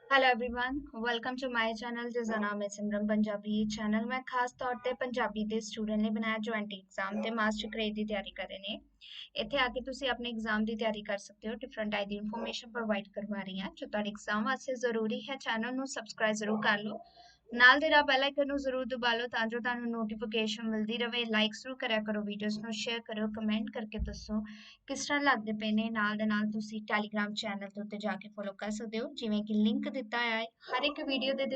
Hello everyone welcome to my channel जिसका नाम है सिमरन पंजाबी चैनल मैं ਖਾਸ ਤੌਰ ਤੇ ਪੰਜਾਬੀ ਦੇ ਸਟੂਡੈਂਟ ਨੇ ਬਣਾਇਆ ਜੋ ਐਂਟੀ ਐਗਜ਼ਾਮ ਤੇ ਮਾਸਟਰ ਗ੍ਰੇਡ ਦੀ ਤਿਆਰੀ ਕਰ ਰਹੇ ਨੇ ਇੱਥੇ ਆ ਕੇ ਤੁਸੀਂ ਆਪਣੇ ਐਗਜ਼ਾਮ ਦੀ ਤਿਆਰੀ ਕਰ ਸਕਦੇ ਹੋ ਡਿਫਰੈਂਟ ਟਾਈਪ ਦੀ ਇਨਫੋਰਮੇਸ਼ਨ ਪ੍ਰੋਵਾਈਡ ਕਰਵਾ ਰਹੀ ਹਾਂ ਜੋ ਤੁਹਾਡੇ ਐਗਜ਼ਾਮ ਵਾਸਤੇ ਜ਼ਰੂਰੀ ਹੈ ਚੈਨਲ ਨੂੰ ਸਬਸਕ੍ਰਾਈਬ ਜ਼ਰੂਰ ਕਰ ਲਓ ਨਾਲ ਦੇ ਨਾਲ ਬੈਲ ਆਈਕਨ ਨੂੰ ਜ਼ਰੂਰ ਦਬਾ ਲਓ ਤਾਂ ਜੋ ਤੁਹਾਨੂੰ ਨੋਟੀਫਿਕੇਸ਼ਨ ਮਿਲਦੀ ਰਹੇ ਲਾਈਕ ਜ਼ਰੂਰ ਕਰਿਆ ਕਰੋ ਵੀਡੀਓਜ਼ ਨੂੰ ਸ਼ੇਅਰ ਕਰਿਓ ਕਮੈਂਟ ਕਰਕੇ ਦੱਸੋ ਕਿਸ ਤਰ੍ਹਾਂ ਲੱਗਦੇ ਪਏ ਨੇ ਨਾਲ ਦੇ ਨਾਲ ਤੁਸੀਂ ਟੈਲੀਗ੍ਰਾਮ ਚੈਨਲ ਦੇ ਉੱਤੇ ਜਾ ਕੇ ਫੋਲੋ ਕਰ ਸਕਦੇ ਹੋ ਜਿਵੇਂ ਕਿ ਲਿੰਕ ਦਿੱਤਾ ਹੈ ਹਰ ਇੱਕ ਵੀਡੀਓ ਦੇ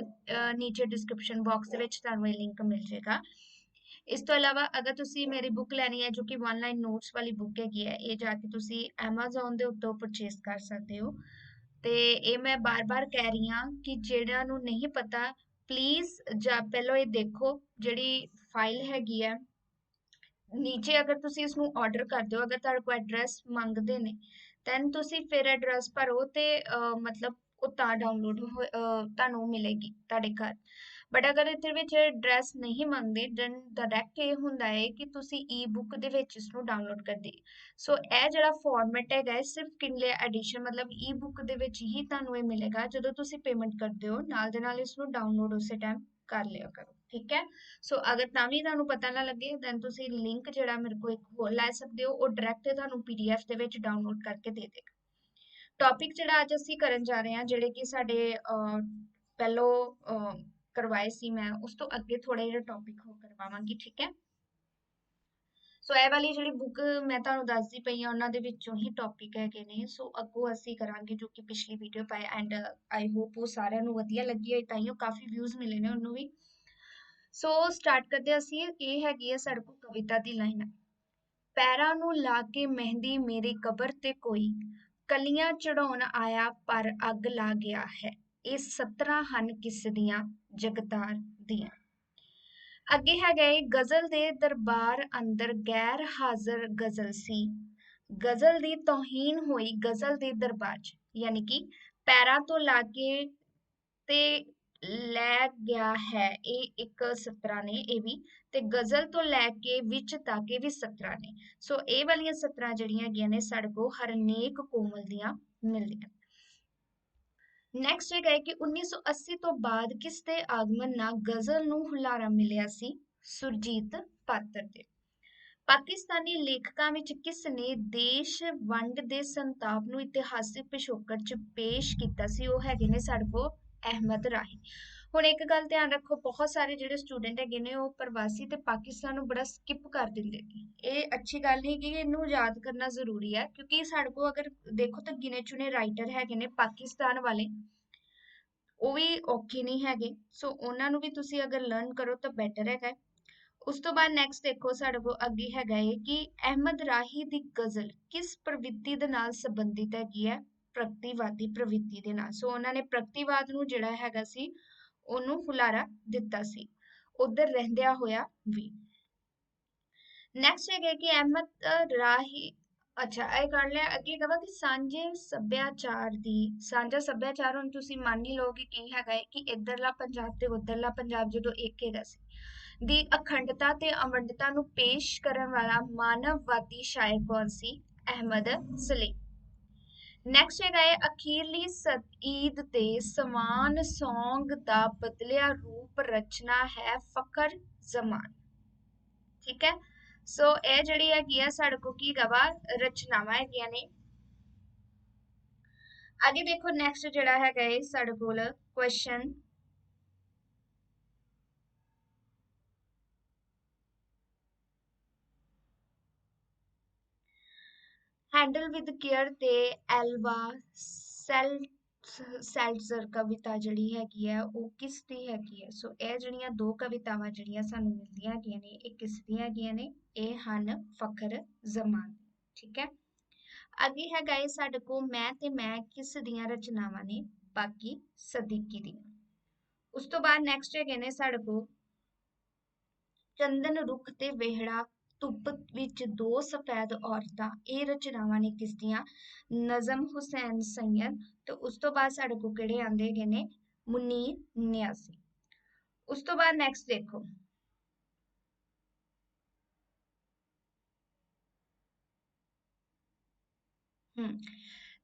ਨੀਚੇ ਡਿਸਕ੍ਰਿਪਸ਼ਨ ਬਾਕਸ ਦੇ ਵਿੱਚ ਤੁਹਾਨੂੰ ਇਹ ਲਿੰਕ ਮਿਲ ਜਾਏਗਾ ਇਸ ਤੋਂ ਇਲਾਵਾ ਅਗਰ ਤੁਸੀਂ ਮੇਰੀ ਬੁੱਕ ਲੈਣੀ ਹੈ ਜੋ ਕਿ ਵਨ ਲਾਈਨ ਨੋਟਸ ਵਾਲੀ ਬੁੱਕ ਹੈਗੀ ਹੈ ਇਹ ਜਾ ਕੇ ਤੁਸੀਂ Amazon ਦੇ ਉੱਤੋਂ ਪਰਚੇਸ ਕਰ ਸਕਦੇ ਹੋ ਤੇ ਇਹ ਮੈਂ ਬਾਰ-ਬਾਰ ਕਹਿ ਰਹੀ ਹਾਂ ਕਿ ਜਿਹੜਾ ਨੂੰ ਨਹੀਂ ਪਤਾ ਪਲੀਜ਼ ਜਾਂ ਪਹਿਲਾਂ ਇਹ ਦੇਖੋ ਜਿਹੜੀ ਫਾਈਲ ਹੈਗੀ ਹੈ ਨੀਚੇ ਅਗਰ ਤੁਸੀਂ ਇਸਨੂੰ ਆਰਡਰ ਕਰਦੇ ਹੋ ਅਗਰ ਤੁਹਾਡੇ ਕੋਲ ਐਡਰੈਸ ਮੰਗਦੇ ਨੇ ਦੈਨ ਤੁਸੀਂ ਫਿਰ ਐਡਰੈਸ ਭਰੋ ਤੇ ਮਤਲਬ ਉਹ ਤਾਂ ਡਾਊਨਲੋਡ ਤੁਹਾਨੂੰ ਮਿਲੇਗੀ ਤੁਹਾਡੇ ਘਰ ਬਟ ਅਗਰ ਇਹਦੇ ਵਿੱਚ ਐਡਰੈਸ ਨਹੀਂ ਮੰਗਦੇ ਦੈਨ ਡਾਇਰੈਕਟ ਇਹ ਹੁੰਦਾ ਹੈ ਕਿ ਤੁਸੀਂ ਈ ਬੁੱਕ ਦੇ ਵਿੱਚ ਇਸਨੂੰ ਡਾਊਨਲੋਡ ਕਰਦੇ ਸੋ ਇਹ ਜਿਹੜਾ ਫਾਰਮੈਟ ਹੈਗਾ ਹੈ ਸਿਰਫ ਕਿੰਡਲ ਐਡੀਸ਼ਨ ਮਤਲਬ ਈ ਬੁੱਕ ਦੇ ਵਿੱਚ ਹੀ ਤੁਹਾਨੂੰ ਇਹ ਮਿਲੇਗਾ ਜਦੋਂ ਤੁਸੀਂ ਪੇਮੈਂਟ ਕਰਦੇ ਹੋ ਨਾਲ ਦੇ ਨਾਲ ਇਸ ਨੂੰ ਡਾਊਨਲੋਡ ਉਸੇ ਟਾਈਮ ਕਰ ਲਿਆ ਕਰੋ ਠੀਕ ਹੈ ਸੋ ਅਗਰ ਤਾਂ ਵੀ ਤੁਹਾਨੂੰ ਪਤਾ ਨਾ ਲੱਗੇ ਦੈਨ ਤੁਸੀਂ ਲਿੰਕ ਜਿਹੜਾ ਮੇਰੇ ਕੋਲ ਇੱਕ ਹੋਰ ਲੈ ਸਕਦੇ ਹੋ ਉਹ ਡਾਇਰੈਕਟ ਤੁਹਾਨੂੰ ਪੀਡੀਐਫ ਦੇ ਵਿੱਚ ਡਾਊਨਲੋਡ ਕਰਕੇ ਦੇ ਦੇਗਾ ਟੌਪਿਕ ਜਿਹੜਾ ਅੱਜ ਅਸੀਂ ਕਰਨ ਜਾ ਰਹੇ ਹਾਂ ਜਿਹੜੇ ਕਿ ਸਾਡੇ ਪਹਿਲੋਂ ਕਰਵਾਏ ਸੀ ਮੈਂ ਉਸ ਤੋਂ ਅੱਗੇ ਥੋੜਾ ਜਿਹਾ ਟੌਪਿਕ ਹੋ ਕਰਵਾਵਾਂਗੀ ਠੀਕ ਹੈ ਸੋ ਇਹ ਵਾਲੀ ਜਿਹੜੀ ਬੁੱਕ ਮੈਂ ਤੁਹਾਨੂੰ ਦੱਸਦੀ ਪਈ ਆ ਉਹਨਾਂ ਦੇ ਵਿੱਚੋਂ ਹੀ ਟੌਪਿਕ ਹੈਗੇ ਨੇ ਸੋ ਅੱਗੋਂ ਅਸੀਂ ਕਰਾਂਗੇ ਜੋ ਕਿ ਪਿਛਲੀ ਵੀਡੀਓ ਪਾਏ ਐਂਡ ਆਈ ਹੋਪ ਉਹ ਸਾਰਿਆਂ ਨੂੰ ਵਧੀਆ ਲੱਗੀ ਹੈ ਤਾਂ ਹੀ ਉਹ ਕਾਫੀ ਵਿਊਜ਼ ਮਿਲੇ ਨੇ ਉਹਨੂੰ ਵੀ ਸੋ ਸਟਾਰਟ ਕਰਦੇ ਅਸੀਂ ਇਹ ਹੈਗੀ ਹੈ ਸਾਡੇ ਕੋਲ ਕਵਿਤਾ ਦੀ ਲਾਈਨ ਪੈਰਾਂ ਨੂੰ ਲਾ ਕੇ ਮਹਿੰਦੀ ਮੇਰੀ ਕਬਰ ਤੇ ਕੋਈ ਕਲੀਆਂ ਚੜਾਉਣ ਆਇਆ ਪਰ ਅੱਗ ਲਾ ਗਿਆ ਹੈ ਇਹ 17 ਹਨ ਕਿਸ ਦੀਆਂ ਜਗਤਾਰ ਦੀਆਂ ਅੱਗੇ ਹੈਗਾ ਏ ਗਜ਼ਲ ਦੇ ਦਰਬਾਰ ਅੰਦਰ ਗੈਰ ਹਾਜ਼ਰ ਗਜ਼ਲ ਸੀ ਗਜ਼ਲ ਦੀ ਤੌਹੀਨ ਹੋਈ ਗਜ਼ਲ ਦੇ ਦਰਬਾਰ 'ਚ ਯਾਨੀ ਕਿ ਪੈਰਾਂ ਤੋਂ ਲਾ ਕੇ ਤੇ ਲੈ ਗਿਆ ਹੈ ਇਹ ਇੱਕ ਸਤਰਾ ਨੇ ਇਹ ਵੀ ਤੇ ਗਜ਼ਲ ਤੋਂ ਲੈ ਕੇ ਵਿੱਚ ਤੱਕ ਇਹ ਵੀ ਸਤਰਾ ਨੇ ਸੋ ਇਹ ਵਾਲੀਆਂ ਸਤਰਾਂ ਜਿਹੜੀਆਂ ਹੈਗੀਆਂ ਨੇ ਸਾਡੇ ਕੋਲ ਹਰਨੇਕ ਕੋਮਲ ਦੀਆਂ ਮਿਲਦੀਆਂ ਨੈਕਸਟ ਹੈਗਾ ਹੈ ਕਿ 1980 ਤੋਂ ਬਾਅਦ ਕਿਸ ਦੇ ਆਗਮਨ ਨਾਲ ਗਜ਼ਲ ਨੂੰ ਹੁਲਾਰਾ ਮਿਲਿਆ ਸੀ ਸੁਰਜੀਤ ਪਾਤਰ ਦੇ ਪਾਕਿਸਤਾਨੀ ਲੇਖਕਾਂ ਵਿੱਚ ਕਿਸ ਨੇ ਦੇਸ਼ ਵੰਡ ਦੇ ਸੰਤਾਪ ਨੂੰ ਇਤਿਹਾਸਿਕ ਪਿਛੋਕੜ 'ਚ ਪੇਸ਼ ਕੀਤਾ ਸੀ ਉਹ ਹੈਗੇ ਨੇ ਸਾਡੇ ਕੋਲ ਅਹਿਮਦ ਰਾਹੀ ਹੁਣ ਇੱਕ ਗੱਲ ਧਿਆਨ ਰੱਖੋ ਬਹੁਤ ਸਾਰੇ ਜਿਹੜੇ ਸਟੂਡੈਂਟ ਹੈਗੇ ਨੇ ਉਹ ਪ੍ਰਵਾਸੀ ਤੇ ਪਾਕਿਸਤਾਨ ਨੂੰ ਬੜਾ ਸਕਿਪ ਕਰ ਦਿੰਦੇ ਨੇ ਇਹ ਅੱਛੀ ਗੱਲ ਨਹੀਂ ਕਿ ਇਹਨੂੰ ਯਾਦ ਕਰਨਾ ਜ਼ਰੂਰੀ ਹੈ ਕਿਉਂਕਿ ਸਾਡੇ ਕੋਲ ਅਗਰ ਦੇਖੋ ਤਾਂ ਗਿਣੇ ਚੁਣੇ ਰਾਈਟਰ ਹੈਗੇ ਨੇ ਪਾਕਿਸਤਾਨ ਵਾਲੇ ਉਹ ਵੀ ਔਖੇ ਨਹੀਂ ਹੈਗੇ ਸੋ ਉਹਨਾਂ ਨੂੰ ਵੀ ਤੁਸੀਂ ਅਗਰ ਲਰਨ ਕਰੋ ਤਾਂ ਬੈਟਰ ਹੈਗਾ ਉਸ ਤੋਂ ਬਾਅਦ ਨੈਕਸਟ ਦੇਖੋ ਸਾਡੇ ਕੋਲ ਅੱਗੇ ਹੈਗਾ ਹੈ ਕਿ ਅਹਿਮਦ ਰਾਹੀ ਦੀ ਗਜ਼ਲ ਕਿਸ ਪ੍ਰਵਿਰਤੀ ਦੇ ਨਾਲ ਸੰਬੰਧਿਤ ਹੈਗੀ ਹੈ ਪ੍ਰਗਤੀਵਾਦੀ ਪ੍ਰਵਿਰਤੀ ਦੇ ਨਾਲ ਸੋ ਉਹਨਾਂ ਨੇ ਪ੍ਰਗਤੀਵਾਦ ਨੂੰ ਜਿਹੜਾ ਹੈਗਾ ਸੀ ਉਹਨੂੰ ਹੁਲਾਰਾ ਦਿੱਤਾ ਸੀ ਉਧਰ ਰਹਿੰਦਿਆਂ ਹੋਇਆ ਵੀ ਨੈਕਸਟ ਹੈਗਾ ਕਿ ਅਹਿਮਦ ਰਾਹੀ ਅੱਛਾ ਇਹ ਕਰ ਲਿਆ ਅੱਗੇ ਕਹਾਂ ਕਿ ਸਾਂਝਾ ਸੱਭਿਆਚਾਰ ਹੁਣ ਤੁਸੀਂ ਮੰਨ ਹੀ ਲਓਗੇ ਕੀ ਹੈਗਾ ਹੈ ਕਿ ਇੱਧਰਲਾ ਪੰਜਾਬ ਤੇ ਉੱਧਰਲਾ ਪੰਜਾਬ ਜਦੋਂ ਇੱਕ ਹੈਗਾ ਸੀ ਦੀ ਅਖੰਡਤਾ ਤੇ ਅਵੰਡਤਾ ਨੂੰ ਪੇਸ਼ ਕਰਨ ਵਾਲਾ ਮਾਨਵਵਾਦੀ ਸ਼ਾਇਰ ਕੌਣ ਸੀ ਅਹਿਮਦ ਸਲੀਮ ਨੈਕਸਟ ਹੈਗਾ ਹੈ ਅਖੀਰਲੀ ਈਦ ਤੇ ਸਮਾਨ ਸੌਂਗ ਦਾ ਬਦਲਿਆ ਰੂਪ ਰਚਨਾ ਹੈ ਫਖਰ ਜ਼ਮਾਨ ਠੀਕ ਹੈ ਸੋ ਇਹ ਜਿਹੜੀ ਹੈਗੀ ਆ ਸਾਡੇ ਕੋਲ ਕੀ ਗਵਾ ਰਚਨਾਵਾਂ ਹੈਗੀਆਂ ਨੇ ਅੱਗੇ ਦੇਖੋ ਨੈਕਸਟ ਜਿਹੜਾ ਹੈਗਾ ਹੈ ਸਾਡੇ ਕੋਲ ਕੁਐਸਚਨ हैंडल विद केयर ते एल्वा ਸੈਲ ਸੈਲਜ਼ਰ ਕਵਿਤਾ ਜਿਹੜੀ ਹੈਗੀ ਹੈ ਉਹ ਕਿਸ ਦੀ ਹੈਗੀ ਹੈ ਸੋ ਇਹ ਜਿਹੜੀਆਂ ਦੋ ਕਵਿਤਾਵਾਂ ਜਿਹੜੀਆਂ ਸਾਨੂੰ ਮਿਲਦੀਆਂ ਹੈਗੀਆਂ ਨੇ ਇਹ ਕਿਸ ਦੀਆਂ ਹੈਗੀਆਂ ਨੇ ਇਹ ਹਨ ਫਖਰ ਜ਼ਮਾਨ ਠੀਕ ਹੈ ਅੱਗੇ ਹੈਗਾ ਹੈ ਸਾਡੇ ਕੋਲ ਮੈਂ ਤੇ ਮੈਂ ਕਿਸ ਦੀਆਂ ਰਚਨਾਵਾਂ ਨੇ ਬਾਕੀ ਸਦੀਕੀ ਦੀਆਂ ਉਸ ਤੋਂ ਬਾਅਦ ਨੈਕਸਟ ਹੈਗੇ ਨੇ ਸਾਡੇ ਕੋਲ ਚੰਦਨ ਰੁੱਖ ਤੇ ਵਿਹੜਾ ਧੁੱਪ ਵਿੱਚ ਦੋ ਸਫੈਦ ਔਰਤਾਂ ਇਹ ਰਚਨਾਵਾਂ ਨੇ ਕਿਸ ਦੀਆਂ ਨਜ਼ਮ ਹੁਸੈਨ ਸੈਯਦ ਤੇ ਉਸ ਤੋਂ ਬਾਅਦ ਸਾਡੇ ਕੋਲ ਕਿਹੜੇ ਆਂਦੇ ਹੈਗੇ ਨੇ ਮੁਨੀਰ ਨਿਆਜ਼ੀ ਉਸ ਤੋਂ ਬਾਅਦ ਨੈਕਸਟ ਦੇਖੋ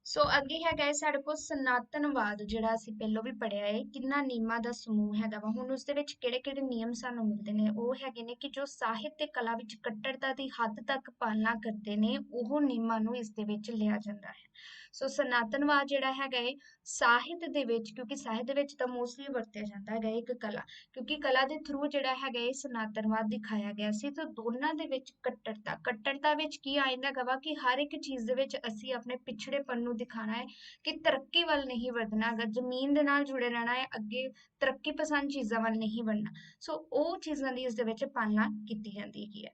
ਸੋ ਅੱਗੇ ਹੈਗਾ ਹੈ ਸਾਡੇ ਕੋਲ ਸਨਾਤਨਵਾਦ, ਜਿਹੜਾ ਅਸੀਂ ਪਹਿਲਾਂ ਵੀ ਪੜਿਆ ਹੈ, ਕਿੰਨਾ ਨਿਯਮਾਂ ਦਾ ਸਮੂਹ ਹੈਗਾ ਵਾ। ਹੁਣ ਉਸ ਦੇ ਵਿੱਚ ਕਿਹੜੇ ਕਿਹੜੇ ਨਿਯਮ ਸਾਨੂੰ ਮਿਲਦੇ ਨੇ, ਉਹ ਹੈਗੇ ਨੇ ਕਿ ਜੋ ਸਾਹਿਤ ਤੇ ਕਲਾ ਵਿੱਚ ਕੱਟੜਤਾ ਦੀ ਹੱਦ ਤੱਕ ਪਾਲਣਾ ਕਰਦੇ ਨੇ, ਉਹ ਨਿਯਮਾਂ ਨੂੰ ਇਸ ਦੇ ਵਿੱਚ ਲਿਆ ਜਾਂਦਾ ਹੈ। ਸੋ ਸਨਾਤਨਵਾਦ ਜਿਹੜਾ ਹੈਗਾ ਹੈ ਸਾਹਿਤ ਦੇ ਵਿੱਚ, ਕਿਉਂਕਿ ਸਾਹਿਤ ਦੇ ਵਿੱਚ ਤਾਂ ਮੋਸਟਲੀ ਵਰਤਿਆ ਜਾਂਦਾ ਹੈਗਾ ਇੱਕ ਕਲਾ, ਕਿਉਂਕਿ ਕਲਾ ਦੇ ਥਰੂ ਜਿਹੜਾ ਹੈਗਾ ਇਹ ਸਨਾਤਨਵਾਦ ਦਿਖਾਇਆ ਗਿਆ ਸੀ। ਤਾਂ ਦੋਨਾਂ ਦੇ ਵਿੱਚ ਕੱਟੜਤਾ ਵਿੱਚ ਕੀ ਆ ਜਾਂਦਾ ਹੈਗਾ ਵਾ ਕਿ ਹਰ ਇੱਕ ਚੀਜ਼ ਦੇ ਵਿੱਚ ਅਸੀਂ ਆਪਣੇ ਪਿਛੜੇਪਨ ਨੂੰ ਦਿਖਾਣਾ ਹੈ, ਕਿ ਤਰੱਕੀ ਵੱਲ ਨਹੀਂ ਵਧਣਾ ਹੈਗਾ, ਜ਼ਮੀਨ ਦੇ ਨਾਲ ਜੁੜੇ ਰਹਿਣਾ ਹੈ, ਅੱਗੇ ਤਰੱਕੀ ਪਸੰਦ ਚੀਜ਼ਾਂ ਵੱਲ ਨਹੀਂ ਵਧਣਾ। ਸੋ ਉਹ ਚੀਜ਼ਾਂ ਦੀ ਇਸ ਦੇ ਵਿੱਚ ਪਾਲਣਾ ਕੀਤੀ ਜਾਂਦੀ ਹੈਗੀ ਹੈ।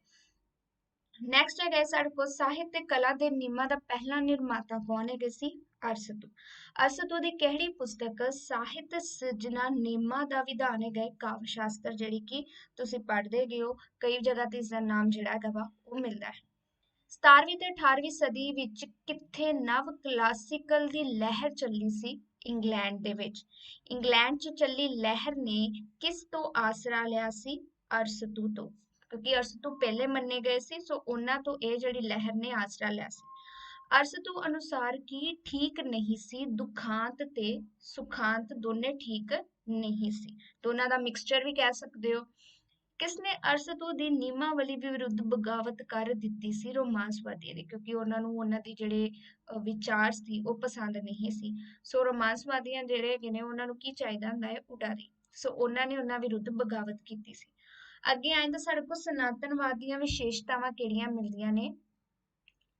ਨੈਕਸਟ ਹੈਗਾ ਸਾਡੇ ਕੋਲ ਸਾਹਿਤ ਤੇ ਕਲਾ ਦੇ ਨਿਯਮਾਂ ਦਾ ਪਹਿਲਾ ਨਿਰਮਾਤਾ ਕੌਣ ਹੈਗੇ ਸੀ? ਅਰਸਤੂ। ਅਰਸਤੂ ਦੀ ਕਿਹੜੀ ਪੁਸਤਕ ਸਾਹਿਤ ਸਿਰਜਣਾ ਨਿਯਮਾਂ ਦਾ ਵਿਧਾਨ ਹੈਗਾ ਕਾਵਿ ਸ਼ਾਸਤਰ, ਜਿਹੜੀ ਕਿ ਤੁਸੀਂ ਪੜ੍ਹਦੇ ਗਏ ਹੋ, ਕਈ ਜਗ੍ਹਾ ਤੇ ਇਸ ਦਾ ਨਾਮ ਜਿਹੜਾ ਹੈਗਾ ਵਾ ਉਹ ਮਿਲਦਾ ਹੈ। 17ਵੀਂ ਤੇ 18ਵੀਂ ਸਦੀ ਵਿੱਚ ਕਿੱਥੇ ਨਵ ਕਲਾਸੀਕਲ ਦੀ ਲਹਿਰ ਚੱਲੀ ਸੀ? ਇੰਗਲੈਂਡ ਦੇ ਵਿੱਚ। ਇੰਗਲੈਂਡ 'ਚ ਚੱਲੀ ਲਹਿਰ ਨੇ ਕਿਸ ਤੋਂ ਆਸਰਾ ਲਿਆ ਸੀ? ਅਰਸਤੂ ਤੋਂ, ਕਿਉਂਕਿ ਅਰਸਤੂ ਪਹਿਲੇ ਮੰਨੇ ਗਏ ਸੀ, ਸੋ ਉਹਨਾਂ ਤੋਂ ਇਹ ਜਿਹੜੀ ਲਹਿਰ ਨੇ ਆਸਰਾ ਲਿਆ ਸੀ। ਅਰਸਤੂ ਅਨੁਸਾਰ ਕੀ ਠੀਕ ਨਹੀਂ ਸੀ ਦੁਖਾਂਤ ਤੇ ਸੁਖਾਂਤ ਦੋਨੇ ਠੀਕ ਨਹੀਂ ਸੀ, ਦੋਨਾਂ ਦਾ ਮਿਕਸਚਰ ਵੀ ਕਹਿ ਸਕਦੇ ਹੋ। ਕਿਸਨੇ ਅਰਸਤੂ ਦੀ ਨਿਯਮਾਵਲੀ ਵਿਰੁੱਧ ਬਗਾਵਤ ਕਰ ਦਿੱਤੀ ਸੀ? ਰੋਮਾਂਸਵਾਦੀਆਂ ਨੇ, ਕਿਉਂਕਿ ਉਹਨਾਂ ਨੂੰ ਉਹਨਾਂ ਦੀ ਜਿਹੜੇ ਵਿਚਾਰ ਸੀ ਉਹ ਪਸੰਦ ਨਹੀਂ ਸੀ। ਸੋ ਰੋਮਾਂਸਵਾਦੀਆਂ ਜਿਹੜੇ ਹੈਗੇ ਨੇ ਉਹਨਾਂ ਨੂੰ ਕੀ ਚਾਹੀਦਾ ਹੁੰਦਾ ਹੈ? ਉਡਾਰੀ। ਸੋ ਉਹਨਾਂ ਨੇ ਉਹਨਾਂ ਵਿਰੁੱਧ ਬਗਾਵਤ ਕੀਤੀ ਸੀ। ਅੱਗੇ ਆਏ ਤਾਂ ਸਾਡੇ ਕੋਲ ਸਨਾਤਨਵਾਦ ਦੀਆਂ ਵਿਸ਼ੇਸ਼ਤਾਵਾਂ ਕਿਹੜੀਆਂ ਮਿਲਦੀਆਂ ਨੇ?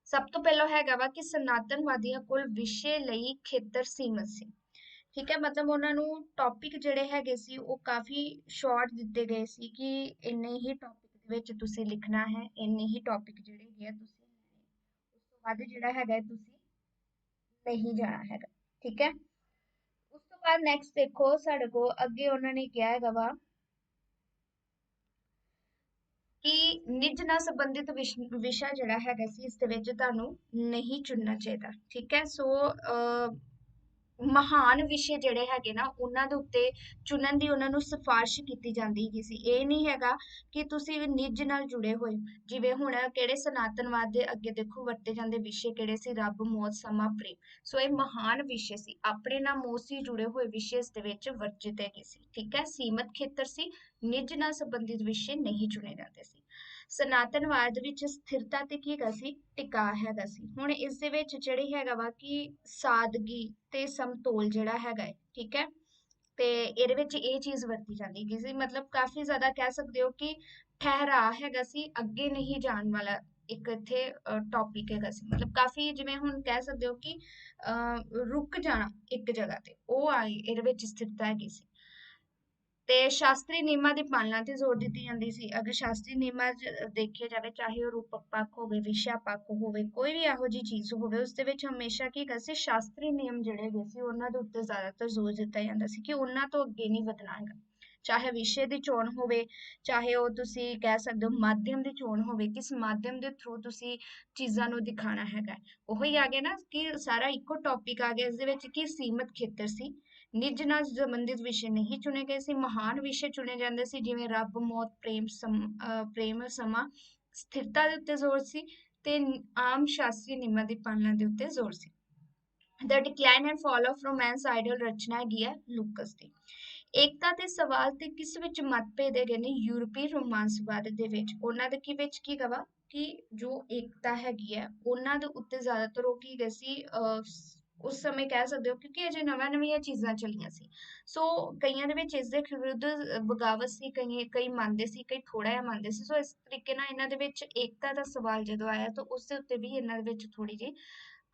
ਸਭ ਤੋਂ ਪਹਿਲਾਂ ਹੈਗਾ ਵਾ ਕਿ ਸਨਾਤਨਵਾਦੀਆਂ ਕੋਲ ਵਿਸ਼ੇ ਲਈ ਖੇਤਰ ਸੀਮਤ ਸੀ। ਠੀਕ ਹੈ, ਮਤਲਬ ਉਹਨਾਂ ਨੂੰ ਟੌਪਿਕ ਜਿਹੜੇ ਹੈਗੇ ਸੀ ਉਹ ਕਾਫੀ ਸ਼ਾਰਟ ਦਿੱਤੇ ਗਏ ਸੀ, ਕਿ ਇੰਨੇ ਹੀ ਟੌਪਿਕ ਦੇ ਵਿੱਚ ਤੁਸੀਂ ਲਿਖਣਾ ਹੈ, ਇੰਨੇ ਹੀ ਟੌਪਿਕ ਜਿਹੜੇ ਹੈਗੇ ਆ ਤੁਸੀਂ, ਉਸ ਤੋਂ ਵੱਧ ਜਿਹੜਾ ਹੈਗਾ ਤੁਸੀਂ ਨਹੀਂ ਜਾਣਾ ਹੈਗਾ। ਠੀਕ ਹੈ, ਉਸ ਤੋਂ ਬਾਅਦ ਨੈਕਸਟ ਦੇਖੋ ਸਾਡੇ ਕੋਲ ਅੱਗੇ ਉਹਨਾਂ ਨੇ ਕਿਹਾ ਹੈਗਾ ਵਾ ਕਿ ਨਿੱਜ ਨਾਲ ਸੰਬੰਧਿਤ ਵਿਸ਼ਾ ਜਿਹੜਾ ਹੈਗਾ ਸੀ ਇਸ ਦੇ ਵਿੱਚ ਤੁਹਾਨੂੰ ਨਹੀਂ ਚੁਣਨਾ ਚਾਹੀਦਾ। ਠੀਕ ਹੈ, ਸੋ ਮਹਾਨ ਵਿਸ਼ੇ ਜਿਹੜੇ ਹੈਗੇ ਨਾ ਉਹਨਾਂ ਦੇ ਉੱਤੇ ਚੁਣਨ ਦੀ ਉਹਨਾਂ ਨੂੰ ਸਿਫਾਰਿਸ਼ ਕੀਤੀ ਜਾਂਦੀ ਹੈਗੀ ਸੀ। ਇਹ ਨਹੀਂ ਹੈਗਾ ਕਿ ਤੁਸੀਂ ਨਿੱਜ ਨਾਲ ਜੁੜੇ ਹੋਏ, ਜਿਵੇਂ ਹੁਣ ਕਿਹੜੇ ਸਨਾਤਨਵਾਦ ਦੇ ਅੱਗੇ ਦੇਖੋ ਵਰਤੇ ਜਾਂਦੇ ਵਿਸ਼ੇ ਕਿਹੜੇ ਸੀ? ਰੱਬ, ਮੌਤ, ਸਮਾਂ, ਪ੍ਰੇਮ। ਸੋ ਇਹ ਮਹਾਨ ਵਿਸ਼ੇ ਸੀ, ਆਪਣੇ ਨਾਲ ਮੋਸਟਲੀ ਜੁੜੇ ਹੋਏ ਵਿਸ਼ੇ ਇਸ ਦੇ ਵਿੱਚ ਵਰਜਿਤ ਹੈਗੇ ਸੀ। ਠੀਕ ਹੈ, ਸੀਮਤ ਖੇਤਰ ਸੀ, ਨਿੱਜ ਨਾਲ ਸੰਬੰਧਿਤ ਵਿਸ਼ੇ ਨਹੀਂ ਚੁਣੇ ਜਾਂਦੇ ਸੀ। ਸਨਾਤਨਵਾਦ ਵਿੱਚ ਸਥਿਰਤਾ ਤੇ ਕੀ ਹੈਗਾ ਸੀ? ਟਿਕਾ ਹੈਗਾ ਸੀ। ਹੁਣ ਇਸ ਦੇ ਵਿੱਚ ਜਿਹੜੀ ਹੈਗਾ ਵਾ ਕਿ ਸਾਦਗੀ ਤੇ ਸਮਤੋਲ ਜਿਹੜਾ ਹੈਗਾ ਹੈ, ਠੀਕ ਹੈ, ਤੇ ਇਹਦੇ ਵਿੱਚ ਇਹ ਚੀਜ਼ ਵਰਤੀ ਜਾਂਦੀ ਹੈਗੀ ਸੀ, ਮਤਲਬ ਕਾਫੀ ਜ਼ਿਆਦਾ ਕਹਿ ਸਕਦੇ ਹੋ ਕਿ ਠਹਿਰਾ ਹੈਗਾ ਸੀ, ਅੱਗੇ ਨਹੀਂ ਜਾਣ ਵਾਲਾ ਇੱਕ ਇੱਥੇ ਟੌਪਿਕ ਹੈਗਾ ਸੀ, ਮਤਲਬ ਕਾਫੀ ਜਿਵੇਂ ਹੁਣ ਕਹਿ ਸਕਦੇ ਹੋ ਕਿ ਰੁਕ ਜਾਣਾ ਇੱਕ ਜਗ੍ਹਾ ਤੇ, ਉਹ ਆਈ ਇਹਦੇ ਵਿੱਚ ਸਥਿਰਤਾ ਹੈਗੀ ਸੀ। ਤੇ ਸ਼ਾਸਤਰੀ ਨਿਯਮਾਂ ਦੀ ਪਾਲਣਾ ਤੇ ਜ਼ੋਰ ਦਿੱਤੀ ਜਾਂਦੀ ਸੀ। ਅਗਰ ਸ਼ਾਸਤਰੀ ਨਿਯਮਾਂ 'ਚ ਦੇਖਿਆ ਜਾਵੇ, ਚਾਹੇ ਉਹ ਰੂਪਕ ਪੱਖ ਹੋਵੇ, ਵਿਸ਼ਾ ਪੱਖ ਹੋਵੇ, ਕੋਈ ਵੀ ਇਹੋ ਜਿਹੀ ਚੀਜ਼ ਹੋਵੇ, ਉਸ ਦੇ ਵਿੱਚ ਹਮੇਸ਼ਾ ਕੀ ਹੈਗਾ ਸੀ? ਸ਼ਾਸਤਰੀ ਨਿਯਮ ਜਿਹੜੇ ਹੈਗੇ ਸੀ ਉਹਨਾਂ ਦੇ ਉੱਤੇ ਜ਼ਿਆਦਾਤਰ ਜ਼ੋਰ ਦਿੱਤਾ ਜਾਂਦਾ ਸੀ, ਕਿ ਉਹਨਾਂ ਤੋਂ ਅੱਗੇ ਨਹੀਂ ਵਧਣਾ ਹੈਗਾ। ਚਾਹੇ ਵਿਸ਼ੇ ਦੀ ਚੋਣ ਹੋਵੇ, ਚਾਹੇ ਉਹ ਤੁਸੀਂ ਕਹਿ ਸਕਦੇ ਹੋ ਮਾਧਿਅਮ ਦੀ ਚੋਣ ਹੋਵੇ, ਕਿਸ ਮਾਧਿਅਮ ਦੇ ਥਰੂ ਤੁਸੀਂ ਚੀਜ਼ਾਂ ਨੂੰ ਦਿਖਾਣਾ ਹੈਗਾ। ਉਹੀ ਆ ਗਿਆ ਨਾ ਕਿ ਸਾਰਾ ਇੱਕੋ ਟੌਪਿਕ ਆ ਗਿਆ, ਇਸ ਦੇ ਵਿੱਚ ਕੀ ਸੀਮਤ ਖੇਤਰ ਸੀ, ਨਿੱਜ ਨਾਲ ਸੰਬੰਧਿਤ ਵਿਸ਼ੇ ਨਹੀਂ ਚੁਣੇ ਗਏ ਸੀ, ਮਹਾਨ ਵਿਸ਼ੇ ਚੁਣੇ ਜਾਂਦੇ ਸੀ, ਜਿਵੇਂ ਰੱਬ, ਮੌਤ, ਪ੍ਰੇਮ, ਸਮਾਂ। ਸਥਿਰਤਾ ਦੇ ਉੱਤੇ ਜ਼ੋਰ ਸੀ ਤੇ ਆਮ ਸ਼ਾਸਤਰੀ ਨਿਯਮਾਂ ਦੀ ਪਾਲਣਾ ਦੇ ਉੱਤੇ ਜ਼ੋਰ ਸੀ। The decline and fall of romance ideal ਰਚਨਾ ਹੈਗੀ ਹੈ ਲੂਕਸ ਦੀ। ਏਕਤਾ ਤੇ ਸਵਾਲ ਤੇ ਕਿਸ ਵਿੱਚ ਮਤਭੇਦ ਹੈਗੇ ਨੇ? ਯੂਰਪੀ ਰੋਮਾਂਸਵਾਦ ਦੇ ਵਿੱਚ। ਉਹਨਾਂ ਦੇ ਵਿੱਚ ਕੀ ਕਵਾ ਕਿ ਜੋ ਏਕਤਾ ਹੈਗੀ ਹੈ ਉਹਨਾਂ ਦੇ ਉੱਤੇ ਜ਼ਿਆਦਾਤਰ ਉਹ ਕੀ ਗਏ ਸੀ ਉਸ ਸਮੇਂ ਕਹਿ ਸਕਦੇ ਹੋ, ਕਿਉਂਕਿ ਅਜੇ ਨਵੀਆਂ ਨਵੀਆਂ ਚੀਜ਼ਾਂ ਚੱਲੀਆਂ ਸੀ। ਸੋ ਕਈਆਂ ਦੇ ਵਿੱਚ ਇਸ ਦੇ ਵਿਰੁੱਧ ਬਗਾਵਤ ਸੀ, ਕਈ ਮੰਨਦੇ ਸੀ, ਕਈ ਥੋੜਾ ਜਿਹਾ ਮੰਨਦੇ ਸੀ। ਸੋ ਇਸ ਤਰੀਕੇ ਨਾਲ ਇਹਨਾਂ ਦੇ ਵਿੱਚ ਏਕਤਾ ਦਾ ਸਵਾਲ ਜਦੋਂ ਆਇਆ ਤਾਂ ਉਸ ਦੇ ਉੱਤੇ ਵੀ ਇਹਨਾਂ ਦੇ ਵਿੱਚ ਥੋੜੀ ਜਿਹੀ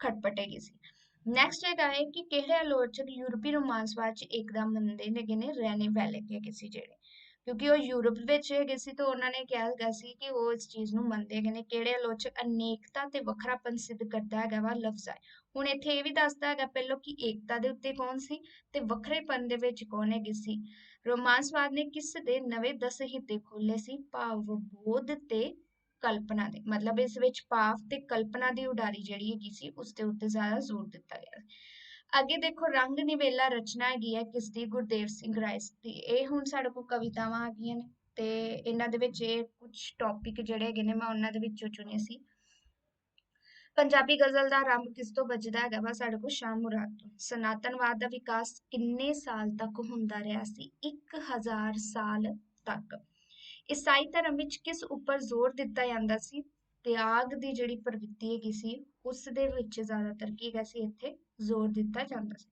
ਖਟਪਟ ਹੈਗੀ ਸੀ। ਨੈਕਸਟ ਹੈਗਾ ਹੈ ਕਿ ਕਿਹੜੇ ਆਲੋਚਕ ਯੂਰਪੀ ਰੋਮਾਂਸਵਾਦ 'ਚ ਏਕਤਾ ਮੰਨਦੇ ਹੈਗੇ ਨੇ? ਰੈਨੇ ਵੈਲਕ ਹੈਗੇ ਸੀ ਜਿਹੜੇ, ਕਿਉਂਕਿ ਉਹ ਯੂਰਪ ਵਿੱਚ ਹੈਗੇ ਸੀ ਤਾਂ ਉਹਨਾਂ ਨੇ ਕਿਹਾ ਹੈਗਾ ਸੀ ਕਿ ਉਹ ਇਸ ਚੀਜ਼ ਨੂੰ ਮੰਨਦੇ ਹੈਗੇ ਨੇ। ਕਿਹੜੇ ਆਲੋਚਕ? ਅਨੇਕਤਾ ਤੇ ਵੱਖਰਾਪਨ ਸਿੱਧ ਕਰਦਾ ਹੈਗਾ ਵਾ ਲਫ਼ਜ਼ ਹੈ। ਹੁਣ ਇੱਥੇ ਇਹ ਵੀ ਦੱਸਦਾ ਹੈਗਾ ਪਹਿਲਾਂ ਕਿ ਏਕਤਾ ਦੇ ਉੱਤੇ ਕੌਣ ਸੀ ਤੇ ਵੱਖਰੇਪਨ ਦੇ ਵਿੱਚ ਕੌਣ ਹੈਗੇ ਸੀ। ਰੋਮਾਂਸਵਾਦ ਨੇ ਕਿਸ ਦੇ ਨਵੇਂ 10 ਹਿੱਤੇ ਖੋਲੇ ਸੀ? ਭਾਵ ਬੋਧ ਤੇ ਕਲਪਨਾ ਦੇ, ਮਤਲਬ ਇਸ ਵਿੱਚ ਭਾਵ ਤੇ ਕਲਪਨਾ ਦੀ ਉਡਾਰੀ ਜਿਹੜੀ ਹੈਗੀ ਸੀ ਉਸ ਦੇ ਉੱਤੇ ਜ਼ਿਆਦਾ ਜ਼ੋਰ ਦਿੱਤਾ ਗਿਆ। ਅੱਗੇ ਦੇਖੋ ਰੰਗ ਨਿਵੇਲਾ ਰਚਨਾ ਹੈਗੀ ਹੈ ਕਿਸ ਦੀ? ਗੁਰਦੇਵ ਸਿੰਘ ਰਾਇਸ ਦੀ। ਇਹ ਹੁਣ ਸਾਡੇ ਕੋਲ ਕਵਿਤਾਵਾਂ ਆ ਗਈਆਂ ਨੇ ਤੇ ਇਹਨਾਂ ਦੇ ਵਿੱਚ ਇਹ ਕੁਝ ਟੌਪਿਕ ਜਿਹੜੇ ਹੈਗੇ ਨੇ ਮੈਂ ਉਹਨਾਂ ਦੇ ਵਿੱਚੋਂ ਚੁਣੇ ਸੀ। ਪੰਜਾਬੀ ਗਜ਼ਲ ਦਾ ਆਰੰਭ ਕਿਸ ਤੋਂ ਵੱਜਦਾ ਹੈਗਾ ਵਾ ਸਾਡੇ ਕੋਲ ਸ਼ਾਹ ਮੁਰਾਦ ਤੋਂ। ਸਨਾਤਨਵਾਦ ਦਾ ਵਿਕਾਸ ਕਿੰਨੇ ਸਾਲ ਤੱਕ ਹੁੰਦਾ ਰਿਹਾ ਸੀ? 1000 ਸਾਲ ਤੱਕ। ਈਸਾਈ ਧਰਮ ਵਿੱਚ ਕਿਸ ਉੱਪਰ ਜ਼ੋਰ ਦਿੱਤਾ ਜਾਂਦਾ ਸੀ? ਤਿਆਗ ਦੀ ਜਿਹੜੀ ਪ੍ਰਵਿਰਤੀ ਹੈਗੀ ਸੀ ਉਸ ਦੇ ਵਿੱਚ ਜ਼ਿਆਦਾਤਰ ਕੀ ਹੈਗਾ ਸੀ ਇੱਥੇ ਜ਼ੋਰ ਦਿੱਤਾ ਜਾਂਦਾ ਸੀ।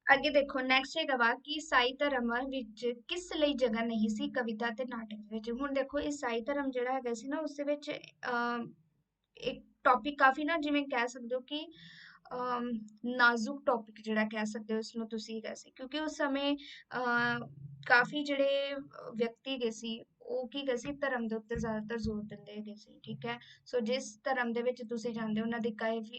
ਅੱਗੇ ਦੇਖੋ ਨੈਕਸਟ ਹੈਗਾ ਵਾ ਕਿ ਈਸਾਈ ਧਰਮ ਵਿੱਚ ਕਿਸ ਲਈ ਜਗ੍ਹਾ ਨਹੀਂ ਸੀ ਕਵਿਤਾ ਤੇ ਨਾਟਕ ਵਿੱਚ। ਹੁਣ ਦੇਖੋ ਈਸਾਈ ਧਰਮ ਜਿਹੜਾ ਹੈਗਾ ਸੀ ਨਾ ਉਸ ਦੇ ਵਿੱਚ ਇੱਕ ਟੌਪਿਕ ਕਾਫੀ ਨਾ ਜਿਵੇਂ ਕਹਿ ਸਕਦੇ ਹੋ ਕਿ ਅਮ, ਨਾਜ਼ੁਕ ਟੌਪਿਕ ਜਿਹੜਾ ਕਹਿ ਸਕਦੇ ਹੋ ਇਸਨੂੰ ਤੁਸੀਂ ਹੈਗਾ ਸੀ ਕਿਉਂਕਿ ਉਸ ਸਮੇਂ ਕਾਫੀ ਜਿਹੜੇ ਵਿਅਕਤੀ ਹੈਗੇ ਸੀ ਉਹ ਕੀ ਹੈਗੇ ਸੀ ਧਰਮ ਦੇ ਉੱਤੇ ਜ਼ਿਆਦਾਤਰ ਜ਼ੋਰ ਦਿੰਦੇ ਹੈਗੇ ਸੀ, ਠੀਕ ਹੈ। ਸੋ ਜਿਸ ਧਰਮ ਦੇ ਵਿੱਚ ਤੁਸੀਂ ਜਾਂਦੇ ਹੋ ਉਹਨਾਂ ਦੀ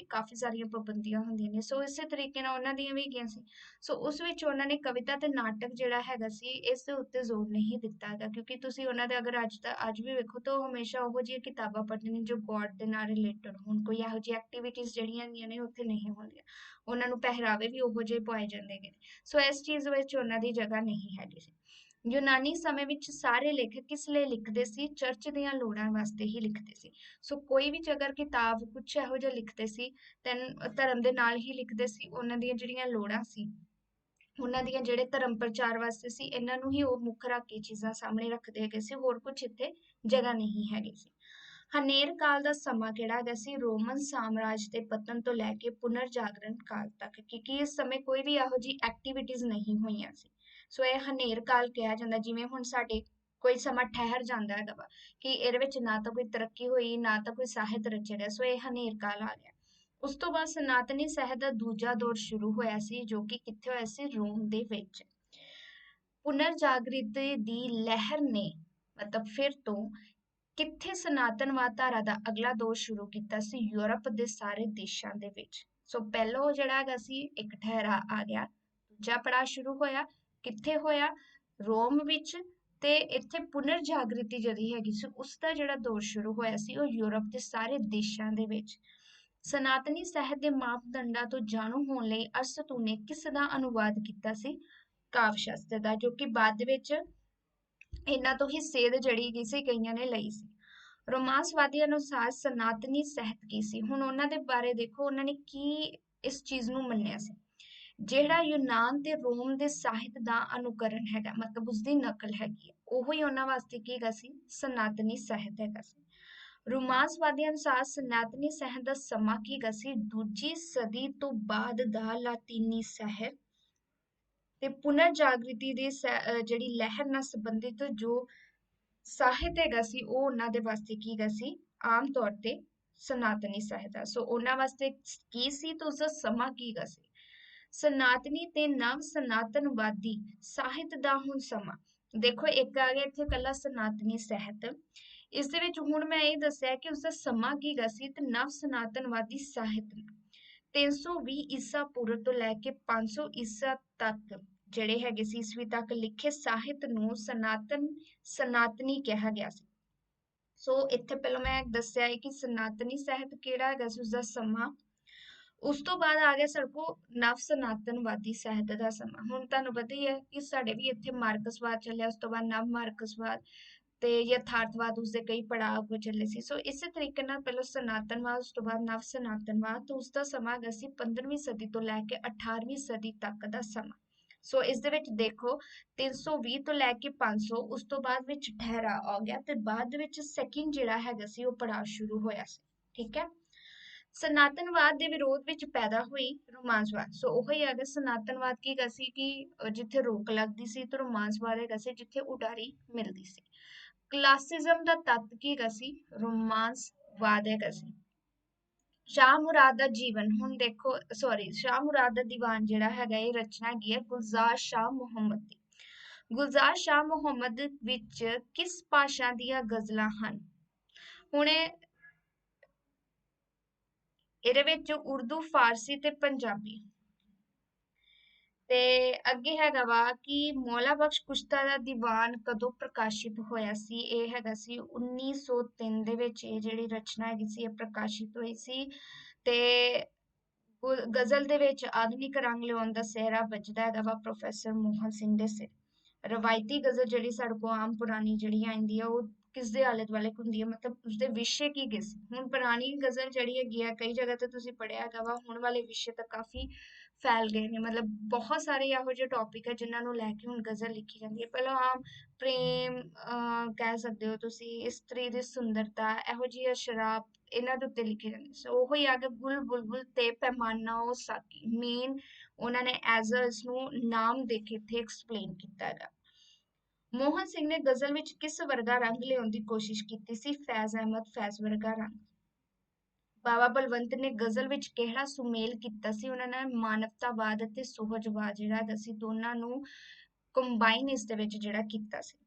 ਕਾਫੀ ਸਾਰੀਆਂ ਪਾਬੰਦੀਆਂ ਹੁੰਦੀਆਂ ਨੇ, ਸੋ ਇਸੇ ਤਰੀਕੇ ਨਾਲ ਉਹਨਾਂ ਦੀਆਂ ਵੀ ਹੈਗੀਆਂ ਸੀ। ਸੋ ਉਸ ਵਿੱਚ ਉਹਨਾਂ ਨੇ ਕਵਿਤਾ ਤੇ ਨਾਟਕ ਜਿਹੜਾ ਹੈਗਾ ਸੀ ਇਸ ਦੇ ਉੱਤੇ ਜ਼ੋਰ ਨਹੀਂ ਦਿੱਤਾ ਹੈਗਾ ਕਿਉਂਕਿ ਤੁਸੀਂ ਉਹਨਾਂ ਦੇ ਅਗਰ ਅੱਜ ਵੀ ਵੇਖੋ ਤਾਂ ਉਹ ਹਮੇਸ਼ਾ ਉਹੋ ਜਿਹੀਆਂ ਕਿਤਾਬਾਂ ਪੜ੍ਹਦੇ ਨੇ ਜੋ ਗੋਡ ਦੇ ਨਾਲ ਰਿਲੇਟਡ ਹੋਣ, ਕੋਈ ਇਹੋ ਜਿਹੀ ਐਕਟੀਵਿਟੀਜ਼ ਜਿਹੜੀਆਂ ਹੈਗੀਆਂ ਨੇ ਉੱਥੇ ਨਹੀਂ ਹੁੰਦੀਆਂ। ਉਹਨਾਂ ਨੂੰ ਪਹਿਰਾਵੇ ਵੀ ਉਹੋ ਜਿਹੇ ਪਾਏ ਜਾਂਦੇ ਨੇ, ਸੋ ਇਸ ਚੀਜ਼ ਵਿੱਚ ਉਹਨਾਂ ਦੀ ਜਗ੍ਹਾ ਨਹੀਂ ਹੈਗੀ ਸੀ। ਯੂਨਾਨੀ ਸਮੇਂ ਵਿੱਚ ਸਾਰੇ ਲੇਖਕ ਕਿਸ ਲਈ ਲਿਖਦੇ ਸੀ? ਚਰਚ ਦੀਆਂ ਲੋੜਾਂ ਵਾਸਤੇ ਹੀ ਲਿਖਦੇ ਸੀ। ਸੋ ਕੋਈ ਵੀ ਅਗਰ ਕਿਤਾਬ ਕੁਛ ਇਹੋ ਜਿਹਾ ਲਿਖਦੇ ਸੀ ਤਾਂ ਧਰਮ ਦੇ ਨਾਲ ਹੀ ਲਿਖਦੇ ਸੀ, ਉਹਨਾਂ ਦੀਆਂ ਜਿਹੜੀਆਂ ਲੋੜਾਂ ਸੀ ਉਹਨਾਂ ਦੀਆਂ ਜਿਹੜੇ ਧਰਮ ਪ੍ਰਚਾਰ ਵਾਸਤੇ ਸੀ ਇਹਨਾਂ ਨੂੰ ਹੀ ਉਹ ਮੁੱਖ ਰੱਖ ਕੇ ਚੀਜ਼ਾਂ ਸਾਹਮਣੇ ਰੱਖਦੇ ਹੈਗੇ ਸੀ, ਹੋਰ ਕੁਝ ਇੱਥੇ ਜਗ੍ਹਾ ਨਹੀਂ ਹੈਗੀ ਸੀ। ਹਨੇਰ ਕਾਲ ਦਾ ਸਮਾਂ ਕਿਹੜਾ ਹੈਗਾ ਸੀ? ਰੋਮਨ ਸਾਮਰਾਜ ਦੇ ਪਤਨ ਤੋਂ ਲੈ ਕੇ ਪੁਨਰ ਜਾਗਰਣ ਕਾਲ ਤੱਕ, ਕਿਉਂਕਿ ਇਸ ਸਮੇਂ ਕੋਈ ਵੀ ਇਹੋ ਜਿਹੀ ਐਕਟੀਵਿਟੀਜ਼ ਨਹੀਂ ਹੋਈਆਂ ਸੀ। ਸੋ ਇਹ ਹਨੇਰ ਕਾਲ ਕਿਹਾ ਜਾਂਦਾ, ਜਿਵੇਂ ਹੁਣ ਸਾਡੇ ਕੋਈ ਸਮਾਂ ਠਹਿਰ ਜਾਂਦਾ ਹੈਗਾ ਵਾ ਕਿ ਇਹਦੇ ਵਿੱਚ ਨਾ ਤਾਂ ਕੋਈ ਤਰੱਕੀ ਹੋਈ ਨਾ ਤਾਂ ਕੋਈ ਸਾਹਿਤ ਰਚਿਆ ਗਿਆ, ਸੋ ਇਹ ਹਨੇਰ ਕਾਲ ਆ ਗਿਆ। ਉਸ ਤੋਂ ਬਾਅਦ ਸਨਾਤਨੀ ਸਾਹਿਤ ਦਾ ਦੂਜਾ ਦੌਰ ਸ਼ੁਰੂ ਹੋਇਆ ਸੀ ਜੋ ਕਿ ਕਿੱਥੇ ਹੋਇਆ ਸੀ? ਰੋਮ ਦੇ ਵਿੱਚ। ਪੁਨਰ ਜਾਗ੍ਰਿਤੀ ਦੀ ਲਹਿਰ ਨੇ ਮਤਲਬ ਫਿਰ ਤੋਂ ਕਿੱਥੇ ਸਨਾਤਨਵਾਦ ਧਾਰਾ ਦਾ ਅਗਲਾ ਦੌਰ ਸ਼ੁਰੂ ਕੀਤਾ ਸੀ? ਯੂਰਪ ਦੇ ਸਾਰੇ ਦੇਸ਼ਾਂ ਦੇ ਵਿੱਚ। ਸੋ ਪਹਿਲੋ ਜਿਹੜਾ ਹੈਗਾ ਸੀ ਇੱਕ ਠਹਿਰਾ ਆ ਗਿਆ, ਦੂਜਾ ਪੜਾਅ ਸ਼ੁਰੂ ਹੋਇਆ ਕਿੱਥੇ ਹੋਇਆ? ਰੋਮ ਵਿੱਚ। ਤੇ ਇੱਥੇ ਪੁਨਰ ਜਾਗ੍ਰਿਤੀ ਜਿਹੜੀ ਹੈਗੀ ਸੀ ਉਸ ਦਾ ਜਿਹੜਾ ਦੌਰ ਸ਼ੁਰੂ ਹੋਇਆ ਸੀ ਉਹ ਯੂਰਪ ਦੇ ਸਾਰੇ ਦੇਸ਼ਾਂ ਦੇ ਵਿੱਚ। ਸਨਾਤਨੀ ਸਾਹਿਤ ਦੇ ਮਾਪਦੰਡਾਂ ਤੋਂ ਜਾਣੂ ਹੋਣ ਲਈ ਅਰਸਤੂ ਨੇ ਕਿਸ ਦਾ ਅਨੁਵਾਦ ਕੀਤਾ ਸੀ? ਕਾਵਿ ਸ਼ਾਸਤਰ ਦਾ, ਜੋ ਕਿ ਬਾਅਦ ਦੇ ਵਿੱਚ ਇਹਨਾਂ ਤੋਂ ਹੀ ਸੇਧ ਜਿਹੜੀ ਗਈ ਸੀ ਕਈਆਂ ਨੇ ਲਈ ਸੀ। ਰੋਮਾਂਸਵਾਦੀ ਅਨੁਸਾਰ ਸਨਾਤਨੀ ਸਾਹਿਤ ਕੀ ਸੀ? ਹੁਣ ਉਹਨਾਂ ਦੇ ਬਾਰੇ ਦੇਖੋ ਉਹਨਾਂ ਨੇ ਕੀ ਇਸ ਚੀਜ਼ ਨੂੰ ਮੰਨਿਆ ਸੀ। ਜਿਹੜਾ ਯੂਨਾਨ ਤੇ ਰੋਮ ਦੇ ਸਾਹਿਤ ਦਾ ਅਨੁਕਰਨ ਹੈਗਾ ਮਤਲਬ ਉਸਦੀ ਨਕਲ ਹੈਗੀ ਹੈ ਉਹੋ ਹੀ ਉਹਨਾਂ ਵਾਸਤੇ ਕੀ ਹੈਗਾ ਸੀ? ਸਨਾਤਨੀ ਸਾਹਿਤ ਹੈਗਾ ਸੀ। ਰੋਮਾਂਸਵਾਦੀ ਅਨੁਸਾਰ ਸਨਾਤਨੀ ਸਾਹਿਤ ਦਾ ਸਮਾਂ ਕੀ ਹੈਗਾ ਸੀ? ਦੂਜੀ ਸਦੀ ਤੋਂ ਬਾਅਦ ਦਾ ਲਾਤੀਨੀ ਸਾਹਿਤ ਤੇ ਪੁਨਰ ਜਾਗ੍ਰਿਤੀ ਦੀ ਜਿਹੜੀ ਲਹਿਰ ਨਾਲ ਸੰਬੰਧਿਤ ਜੋ ਸਾਹਿਤ ਹੈਗਾ ਸੀ ਉਹ ਉਹਨਾਂ ਦੇ ਵਾਸਤੇ ਕੀ ਹੈਗਾ ਸੀ? ਆਮ ਤੌਰ ਤੇ ਸਨਾਤਨੀ ਸਾਹਿਤ ਆ। ਸੋ ਉਹਨਾਂ ਵਾਸਤੇ ਕੀ ਸੀ ਤੇ ਉਸਦਾ ਸਮਾਂ ਕੀ ਹੈਗਾ ਸੀ? ਸਨਾਤਨੀ ਤੇ ਨਵ ਸਨਾਤਨਵਾਦੀ ਸਾਹਿਤ ਦਾ ਹੁਣ ਸਮਾਂ ਦੇਖੋ, ਇੱਕ ਆ ਗਿਆ ਇੱਥੇ ਕੱਲਾ ਸਨਾਤਨੀ ਸਾਹਿਤ, ਇਸ ਦੇ ਵਿੱਚ ਹੁਣ ਮੈਂ ਇਹ ਦੱਸਿਆ ਕਿ ਉਸਦਾ ਸਮਾਂ ਕੀ ਹੈਗਾ ਸੀ ਤੇ ਨਵ ਸਨਾਤਨਵਾਦੀ ਸਾਹਿਤ 320 ਈਸਾ ਪੂਰਵ ਤੋਂ ਲੈ ਕੇ 500 ਈਸਾ ਤੱਕ ਜਿਹੜੇ ਹੈਗੇ ਸੀ ਈਸਵੀ ਤੱਕ ਲਿਖੇ ਸਾਹਿਤ ਨੂੰ ਸਨਾਤਨੀ ਕਿਹਾ ਗਿਆ ਸੀ। ਸੋ ਇੱਥੇ ਪਹਿਲਾਂ ਮੈਂ ਦੱਸਿਆ ਹੈ ਕਿ ਸਨਾਤਨੀ ਸਾਹਿਤ ਕਿਹੜਾ ਹੈਗਾ ਸੀ ਉਸਦਾ ਸਮਾਂ, ਉਸ ਤੋਂ ਬਾਅਦ ਆ ਗਿਆ ਸਾਡੇ ਕੋਲ ਨਵ ਸਨਾਤਨਵਾਦੀ ਸਾਹਿਤ ਦਾ ਸਮਾਂ। ਹੁਣ ਤੁਹਾਨੂੰ ਪਤਾ ਹੀ ਹੈ ਕਿ ਸਾਡੇ ਵੀ ਇੱਥੇ ਮਾਰਕਸਵਾਦ ਚੱਲਿਆ, ਉਸ ਤੋਂ ਬਾਅਦ ਨਵ ਮਾਰਕਸਵਾਦ ਤੇ ਯਥਾਰਥਵਾਦ ਉਸਦੇ ਕਈ ਪੜਾਅ ਚੱਲੇ ਸੀ। ਸੋ ਇਸੇ ਤਰੀਕੇ ਨਾਲ ਪਹਿਲਾਂ ਸਨਾਤਨਵਾਦ ਉਸ ਤੋਂ ਬਾਅਦ ਨਵ ਸਨਾਤਨਵਾਦ, ਤੇ ਉਸਦਾ ਸਮਾਂ ਹੈਗਾ ਸੀ 15ਵੀਂ ਸਦੀ ਤੋਂ ਲੈ ਕੇ 18ਵੀਂ ਸਦੀ ਤੱਕ ਦਾ ਸਮਾਂ। ਸੋ ਇਸ ਦੇ ਵਿੱਚ ਦੇਖੋ 320 ਤੋਂ ਲੈ ਕੇ 500, ਉਸ ਤੋਂ ਬਾਅਦ ਵਿੱਚ ਠਹਿਰਾ ਆ ਗਿਆ ਤੇ ਬਾਅਦ ਵਿੱਚ ਸੈਕਿੰਡ ਜਿਹੜਾ ਹੈਗਾ ਸੀ ਉਹ ਪੜਾਅ ਸ਼ੁਰੂ ਹੋਇਆ ਸੀ, ਠੀਕ ਹੈ। ਸਨਾਤਨਵਾਦ ਦੇ ਵਿਰੋਧ ਵਿੱਚ ਪੈਦਾ ਹੋਈ ਰੋਮਾਂਸਵਾਦ। ਸੋ ਉਹ ਹੀ ਹੈਗਾ ਸਨਾਤਨਵਾਦ ਕੀ ਹੈਗਾ ਸੀ ਕਿ ਜਿੱਥੇ ਰੋਕ ਲੱਗਦੀ ਸੀ ਤੇ ਰੋਮਾਂਸਵਾਦ ਹੈਗਾ ਸੀ ਜਿੱਥੇ ਉਡਾਰੀ ਮਿਲਦੀ ਸੀ। ਕਲਾਸਿਜ਼ਮ ਦਾ ਤੱਤ ਕੀ ਹੈਗਾ ਸੀ? ਰੋਮਾਂਸਵਾਦ ਹੈਗਾ ਸੀ। ਸ਼ਾਹ ਮੁਰਾਦ ਦਾ ਜੀਵਨ, ਹੁਣ ਦੇਖੋ ਸ਼ਾਹ ਮੁਰਾਦ ਦਾ ਦੀਵਾਨ ਜਿਹੜਾ ਹੈਗਾ ਇਹ ਰਚਨਾ ਹੈਗੀ ਹੈ ਗੁਲਜ਼ਾਰ ਸ਼ਾਹ ਮੁਹੰਮਦ ਦੀ। ਗੁਲਜ਼ਾਰ ਸ਼ਾਹ ਮੁਹੰਮਦ ਵਿੱਚ ਕਿਸ ਭਾਸ਼ਾ ਦੀਆਂ ਗਜ਼ਲਾਂ ਹਨ? ਹੁਣ ਇਹਦੇ ਵਿੱਚ ਉਰਦੂ, ਫਾਰਸੀ ਤੇ ਪੰਜਾਬੀ। ਤੇ ਅੱਗੇ ਹੈਗਾ ਵਾ ਕਿ ਮੌਲਾ ਬਖਸ਼ ਕੁਸ਼ਤਾ ਦਾ ਦੀਵਾਨ ਕਦੋਂ ਪ੍ਰਕਾਸ਼ਿਤ ਹੋਇਆ ਸੀ? ਇਹ ਹੈਗਾ ਸੀ 1903 ਦੇ ਵਿੱਚ ਇਹ ਜਿਹੜੀ ਰਚਨਾ ਹੈਗੀ ਸੀ ਇਹ ਪ੍ਰਕਾਸ਼ਿਤ ਹੋਈ ਸੀ। ਤੇ ਗਜ਼ਲ ਦੇ ਵਿੱਚ ਆਧੁਨਿਕ ਰੰਗ ਲਿਆਉਣ ਦਾ ਸਿਹਰਾ ਵੱਜਦਾ ਹੈਗਾ ਵਾ ਪ੍ਰੋਫੈਸਰ ਮੋਹਨ ਸਿੰਘ ਦੇ ਸਿਰ। ਰਵਾਇਤੀ ਗਜ਼ਲ ਜਿਹੜੀ ਸਾਡੇ ਕੋਲ ਆਮ ਪੁਰਾਣੀ ਜਿਹੜੀ ਆਂਦੀ ਆ ਉਹ ਕਿਸ ਦੇ ਆਲੇ ਦੁਆਲੇ ਹੁੰਦੀ ਹੈ, ਮਤਲਬ ਉਸਦੇ ਵਿਸ਼ੇ ਕੀ ਕਿਸ। ਹੁਣ ਪੁਰਾਣੀ ਗਜ਼ਲ ਜਿਹੜੀ ਹੈਗੀ ਆ, ਕਈ ਜਗ੍ਹਾ ਤੇ ਤੁਸੀਂ ਪੜ੍ਹਿਆ ਹੈਗਾ ਵਾ, ਹੁਣ ਵਾਲੇ ਵਿਸ਼ੇ ਤਾਂ ਕਾਫੀ ਫੈਲ ਗਏ ਨੇ, ਮਤਲਬ ਬਹੁਤ ਸਾਰੇ ਇਹੋ ਜਿਹੇ ਟੌਪਿਕ ਹੈ ਜਿਨ੍ਹਾਂ ਨੂੰ ਲੈ ਕੇ ਹੁਣ ਗਜ਼ਲ ਲਿਖੀ ਜਾਂਦੀ ਹੈ। ਪਹਿਲਾਂ ਆਮ ਪ੍ਰੇਮ, ਕਹਿ ਸਕਦੇ ਹੋ ਤੁਸੀਂ, ਇਸਤਰੀ ਦੀ ਸੁੰਦਰਤਾ, ਇਹੋ ਜਿਹੀ ਸ਼ਰਾਬ, ਇਹਨਾਂ ਦੇ ਉੱਤੇ ਲਿਖੀ ਜਾਂਦੀ। ਸੋ ਉਹ ਹੀ ਆ ਕੇ ਗੁਲ ਬੁਲਬੁਲ ਤੇ ਪੈਮਾਨਾ ਉਹ ਸਾਕੀ, ਮੇਨ ਉਹਨਾਂ ਨੇ ਐਜ਼ ਅ ਇਸਨੂੰ ਨਾਮ ਦੇ ਕੇ ਇੱਥੇ ਐਕਸਪਲੇਨ ਕੀਤਾ ਹੈਗਾ। ਮੋਹਨ ਸਿੰਘ ਨੇ ਗਜ਼ਲ ਵਿੱਚ ਕਿਸ ਵਰਗਾ ਰੰਗ ਲਿਆਉਣ ਦੀ ਕੋਸ਼ਿਸ਼ ਕੀਤੀ ਸੀ? ਫੈਜ਼ ਅਹਿਮਦ ਫੈਜ਼ ਵਰਗਾ ਰੰਗ। ਬਾਬਾ ਬਲਵੰਤ ਨੇ ਗਜ਼ਲ ਵਿੱਚ ਕਿਹੜਾ ਸੁਮੇਲ ਕੀਤਾ ਸੀ? ਉਹਨਾਂ ਨੇ ਮਾਨਵਤਾਵਾਦ ਅਤੇ ਸੁਹਜਵਾਦ ਜਿਹੜਾ ਹੈਗਾ ਸੀ, ਦੋਨਾਂ ਨੂੰ ਕੰਬਾਈਨ ਇਸ ਦੇ ਵਿੱਚ ਜਿਹੜਾ ਕੀਤਾ ਸੀ।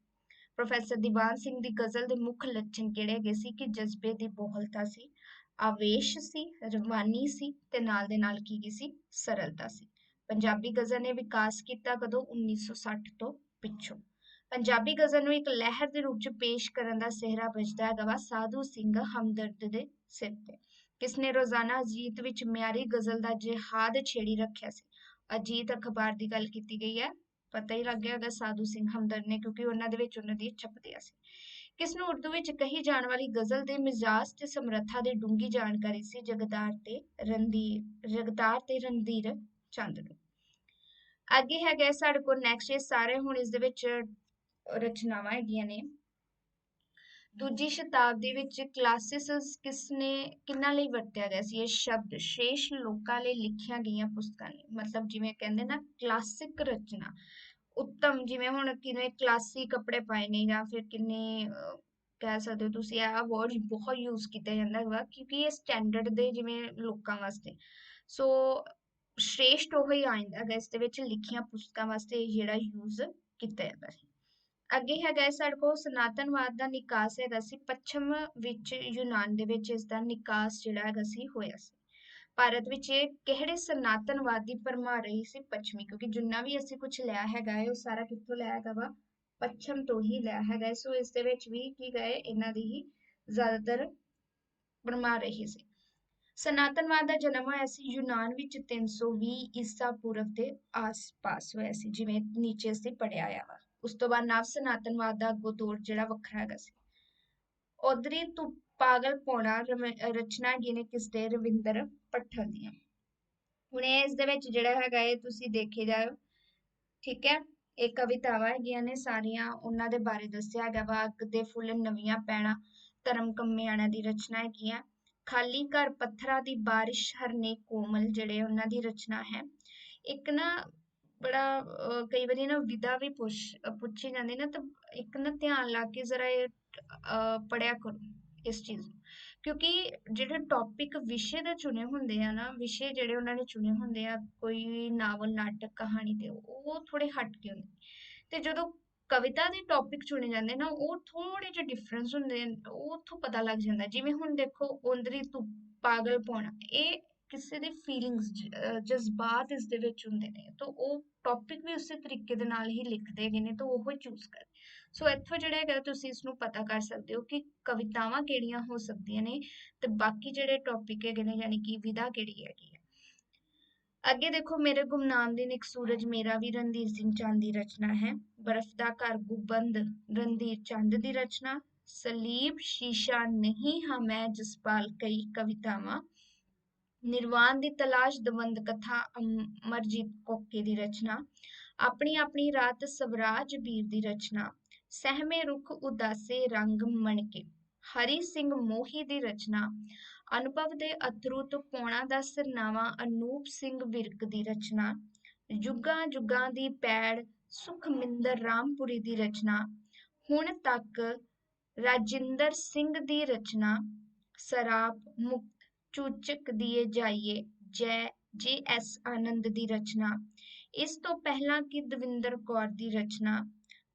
ਪ੍ਰੋਫੈਸਰ ਦੀਵਾਨ ਸਿੰਘ ਦੀ ਗਜ਼ਲ ਦੇ ਮੁੱਖ ਲੱਛਣ ਕਿਹੜੇ ਹੈਗੇ ਸੀ? ਕਿ ਜਜ਼ਬੇ ਦੀ ਬੋਹਲਤਾ ਸੀ, ਆਵੇਸ਼ ਸੀ, ਰਵਾਨੀ ਸੀ ਤੇ ਨਾਲ ਦੇ ਨਾਲ ਕੀ ਸੀ? ਸਰਲਤਾ ਸੀ। ਪੰਜਾਬੀ ਗਜ਼ਲ ਨੇ ਵਿਕਾਸ ਕੀਤਾ ਕਦੋਂ? 1960 ਤੋਂ ਪਿੱਛੋਂ। ਪੰਜਾਬੀ ਗਜ਼ਲ ਨੂੰ ਇੱਕ ਲਹਿਰ ਦੇ ਰੂਪ ਚ ਪੇਸ਼ ਕਰਨ ਦਾ ਸਿਹਰਾ ਵੱਜਦਾ ਹੈਗਾ ਵਾ ਸਾਧੂ ਸਿੰਘ ਹਮਦਰਦ ਦੇ ਸਿਰ ਤੇ। ਕਿਸਨੇ ਰੋਜ਼ਾਨਾ ਅਜੀਤ ਵਿੱਚ ਮਿਆਰੀ ਗਜ਼ਲ ਦਾ ਜਿਹਾਦ ਛੇੜੀ ਰੱਖਿਆ ਸੀ? ਅਜੀਤ ਅਖਬਾਰ ਦੀ ਗੱਲ ਕੀਤੀ ਗਈ ਹੈ, ਪਤਾ ਹੀ ਲੱਗ ਗਿਆ ਹੋਗਾ ਸਾਧੂ ਸਿੰਘ ਹਮਦਰਦ ਨੇ, ਕਿਉਂਕਿ ਉਹਨਾਂ ਦੇ ਵਿੱਚ ਉਹਨਾਂ ਦੀ ਛਪਦੀਆਂ ਸੀ। ਕਿਸ ਨੂੰ ਉਰਦੂ ਵਿੱਚ ਕਹੀ ਜਾਣ ਵਾਲੀ ਗਜ਼ਲ ਦੇ ਮਿਜ਼ਾਜ ਤੇ ਸਮਰੱਥਾ ਦੀ ਡੂੰਘੀ ਜਾਣਕਾਰੀ ਸੀ? ਜਗਤਾਰ ਤੇ ਰਣਧੀਰ ਚੰਦ ਨੂੰ। ਅੱਗੇ ਹੈਗਾ ਸਾਡੇ ਕੋਲ ਨੈਕਸਟ, ਇਹ ਸਾਰੇ ਹੁਣ ਇਸ ਦੇ ਵਿੱਚ ਰਚਨਾਵਾਂ ਹੈਗੀਆਂ ਨੇ। ਦੂਜੀ ਸ਼ਤਾਬਦੀ ਵਿੱਚ ਕਲਾਸਿਸਸ ਕਿਹਨਾਂ ਲਈ ਵਰਤਿਆ ਗਿਆ ਸੀ? ਇਹ ਸ਼ਬਦ ਸ਼੍ਰੇਸ਼ਟ ਲੋਕਾਂ ਲਈ ਲਿਖੀਆਂ ਗਈਆਂ ਪੁਸਤਕਾਂ ਨੇ, ਮਤਲਬ ਜਿਵੇਂ ਕਹਿੰਦੇ ਨਾ ਕਲਾਸਿਕ ਰਚਨਾ, ਉੱਤਮ, ਜਿਵੇਂ ਹੁਣ ਕਿਨੇ ਕਲਾਸੀ ਕੱਪੜੇ ਪਾਏ ਨੇ, ਜਾਂ ਫਿਰ ਕਿੰਨੇ ਕਹਿ ਸਕਦੇ ਹੋ ਤੁਸੀਂ, ਇਹ ਵਰਡ ਬਹੁਤ ਯੂਜ਼ ਕੀਤਾ ਜਾਂਦਾ ਹੈਗਾ, ਕਿਉਂਕਿ ਇਹ ਸਟੈਂਡਰਡ ਦੇ ਜਿਵੇਂ ਲੋਕਾਂ ਵਾਸਤੇ। ਸੋ ਸ਼੍ਰੇਸ਼ਟ ਉਹ ਹੀ ਆਇਂਦਾ ਹੈਗਾ ਇਸ ਦੇ ਵਿੱਚ, ਲਿਖੀਆਂ ਪੁਸਤਕਾਂ ਵਾਸਤੇ ਜਿਹੜਾ ਯੂਜ਼ ਕੀਤਾ ਜਾਂਦਾ ਸੀ। ਅੱਗੇ ਹੈਗਾ ਸਾਡੇ ਕੋਲ ਸਨਾਤਨਵਾਦ ਦਾ ਨਿਕਾਸ ਹੈਗਾ ਸੀ ਪੱਛਮ ਵਿੱਚ, ਯੂਨਾਨ ਦੇ ਵਿੱਚ ਇਸ ਦਾ ਨਿਕਾਸ ਜਿਹੜਾ ਹੈਗਾ ਸੀ ਹੋਇਆ ਸੀ। ਭਾਰਤ ਵਿੱਚ ਇਹ ਕਿਹੜੇ ਸਨਾਤਨਵਾਦ ਦੀ ਭਰਮਾਰ ਰਹੀ ਸੀ? ਪੱਛਮੀ, ਕਿਉਂਕਿ ਜਿੰਨਾ ਵੀ ਅਸੀਂ ਕੁਝ ਲਿਆ ਹੈਗਾ ਹੈ ਉਹ ਸਾਰਾ ਕਿੱਥੋਂ ਲਿਆ ਹੈਗਾ ਵਾ? ਪੱਛਮ ਤੋਂ ਹੀ ਲਿਆ ਹੈਗਾ। ਸੋ ਇਸ ਦੇ ਵਿੱਚ ਵੀ ਕੀ ਗਏ, ਇਹਨਾਂ ਦੀ ਹੀ ਜ਼ਿਆਦਾਤਰ ਭਰਮਾਰ ਰਹੀ ਸੀ। ਸਨਾਤਨਵਾਦ ਦਾ ਜਨਮ ਹੋਇਆ ਸੀ ਯੂਨਾਨ ਵਿੱਚ 320 ਈਸਾ ਪੂਰਵ ਦੇ ਆਸ-ਪਾਸ ਹੋਇਆ ਸੀ, ਜਿਵੇਂ ਨੀਚੇ ਅਸੀਂ ਪੜਿਆ ਆ ਵਾ। ਉਸ ਤੋਂ ਬਾਅਦ ਨਵ ਸਨਾਤਨਵਾਦ ਦਾ ਅੱਗੋਂ ਦੌਰ ਜਿਹੜਾ ਵੱਖਰਾ ਹੈਗਾ ਸੀ। ਉਧਰੀ ਤੂੰ ਪਾਗਲ ਪੌਣਾ ਰਚਨਾ ਹੈਗੀ ਨੇ ਕਿਸ ਦੇ? ਰਵਿੰਦਰ ਭੱਠਲ ਦੀਆਂ। ਹੁਣ ਇਸ ਦੇ ਵਿੱਚ ਜਿਹੜਾ ਹੈਗਾ ਇਹ ਤੁਸੀਂ ਦੇਖੇ ਜਾਓ, ਠੀਕ ਹੈ, ਇਹ ਕਵਿਤਾਵਾਂ ਹੈਗੀਆਂ ਨੇ ਸਾਰੀਆਂ, ਉਹਨਾਂ ਦੇ ਬਾਰੇ ਦੱਸਿਆ ਹੈਗਾ ਵਾ। ਅੱਗ ਦੇ ਫੁੱਲ ਨਵੀਆਂ ਪੈਣਾ ਧਰਮ ਕੰਮਿਆਣਾ ਦੀ ਰਚਨਾ ਹੈਗੀ ਆ। ਖਾਲੀ ਘਰ ਪੱਥਰਾਂ ਦੀ ਬਾਰਿਸ਼ ਹਰਨੇ ਕੋਮਲ ਜਿਹੜੇ ਉਹਨਾਂ ਦੀ ਰਚਨਾ ਹੈ। ਇੱਕ ਨਾ ਬੜਾ ਕਈ ਵਾਰੀ ਨਾ ਵਿਦਾ ਵੀ ਪੁੱਛੀ ਜਾਂਦੀ ਨਾ, ਤਾਂ ਇੱਕ ਨਾ ਧਿਆਨ ਲਾ ਕੇ ਜ਼ਰਾ ਇਹ ਪੜਿਆ ਕਰੋ ਇਸ ਚੀਜ਼ ਨੂੰ, ਕਿਉਂਕਿ ਜਿਹੜੇ ਟੌਪਿਕ ਵਿਸ਼ੇ ਦੇ ਚੁਣੇ ਹੁੰਦੇ ਆ ਨਾ, ਵਿਸ਼ੇ ਜਿਹੜੇ ਉਹਨਾਂ ਨੇ ਚੁਣੇ ਹੁੰਦੇ ਆ, ਕੋਈ ਨਾਵਲ, ਨਾਟਕ, ਕਹਾਣੀ ਦੇ, ਉਹ ਥੋੜੇ ਹਟ ਕੇ ਹੁੰਦੇ, ਤੇ ਜਦੋਂ ਕਵਿਤਾ ਦੇ ਟੌਪਿਕ ਚੁਣੇ ਜਾਂਦੇ ਨਾ, ਉਹ ਥੋੜੇ ਜਿਹੇ ਡਿਫਰੈਂਸ ਹੁੰਦੇ, ਉਹ ਉੱਥੋਂ ਪਤਾ ਲੱਗ ਜਾਂਦਾ। ਜਿਵੇਂ ਹੁਣ ਦੇਖੋ, ਉੰਦਰੀ ਧੁੱਪ ਪਾਗਲ ਪੌਣਾ, ਇਹ ਕਿਸੇ ਦੀ ਫੀਲਿੰਗਸ, ਜਜ਼ਬਾਤ ਇਸ ਦੇ ਵਿੱਚ ਹੁੰਦੇ ਨੇ, ਤਾਂ ਉਹ ਟੌਪਿਕ ਵੀ ਉਸੇ ਤਰੀਕੇ ਦੇ ਨਾਲ ਹੀ ਲਿਖਦੇ ਹੈਗੇ ਨੇ, ਤਾਂ ਉਹ ਹੀ ਚੂਜ਼ ਕਰ। ਸੋ ਇੱਥੋਂ ਜਿਹੜਾ ਹੈਗਾ ਤੁਸੀਂ ਇਸਨੂੰ ਪਤਾ ਕਰ ਸਕਦੇ ਹੋ ਕਿ ਕਵਿਤਾਵਾਂ ਕਿਹੜੀਆਂ ਹੋ ਸਕਦੀਆਂ ਨੇ, ਤੇ ਬਾਕੀ ਜਿਹੜੇ ਟੌਪਿਕ ਹੈਗੇ ਨੇ, ਯਾਨੀ ਕਿ ਵਿਧਾ ਕਿਹੜੀ ਹੈਗੀ ਹੈ। ਅੱਗੇ ਦੇਖੋ, ਮੇਰੇ ਗੁਮਨਾਮ ਦਿਨ ਇੱਕ ਸੂਰਜ ਮੇਰਾ ਵੀ ਰਣਧੀਰ ਸਿੰਘ ਚੰਦ ਦੀ ਰਚਨਾ ਹੈ। ਬਰਫ਼ ਦਾ ਘਰ ਗੁੰਬਦ ਰਣਧੀਰ ਚੰਦ ਦੀ ਰਚਨਾ। ਸਲੀਬ ਸ਼ੀਸ਼ਾ ਨਹੀਂ ਹਾਂ ਮੈਂ ਜਸਪਾਲ ਕਈ ਕਵਿਤਾਵਾਂ। ਨਿਰਵਾਣ ਦੀ ਤਲਾਸ਼ ਦਵੰਦ ਕਥਾ ਅਮਰਜੀਤ ਕੋਕੇ ਦੀ ਰਚਨਾ। ਆਪਣੀ ਆਪਣੀ ਰਾਤ ਸਵਰਾਜ ਵੀਰ ਦੀ ਰਚਨਾ। ਸਹਿਮੇ ਰੁੱਖ ਉਦਾਸੇ ਰੰਗ ਮਣਕੇ ਹਰੀ ਸਿੰਘ ਮੋਹੀ ਦੀ ਰਚਨਾ। ਅਨੁਭਵ ਦੇ ਅਥਰੂ ਤੋਂ ਪੌਣਾ ਦਾ ਸਿਰਨਾਵਾ ਅਨੂਪ ਸਿੰਘ ਵਿਰਕ ਦੀ ਰਚਨਾ। ਜੁਗਾਂ ਜੁਗਾਂ ਦੀ ਪੈੜ ਸੁਖਮਿੰਦਰ ਰਾਮਪੁਰੀ ਦੀ ਰਚਨਾ। ਹੁਣ ਤੱਕ ਰਾਜਿੰਦਰ ਸਿੰਘ ਦੀ ਰਚਨਾ। ਸਰਾਪ ਮੁਕਤ ਚੂਚਕ ਦੀਏ ਜਾਈਏ ਜੈ ਜੇ.ਐਸ. ਆਨੰਦ ਦੀ ਰਚਨਾ। ਇਸ ਤੋਂ ਪਹਿਲਾਂ ਕਿ ਦਵਿੰਦਰ ਕੌਰ ਦੀ ਰਚਨਾ।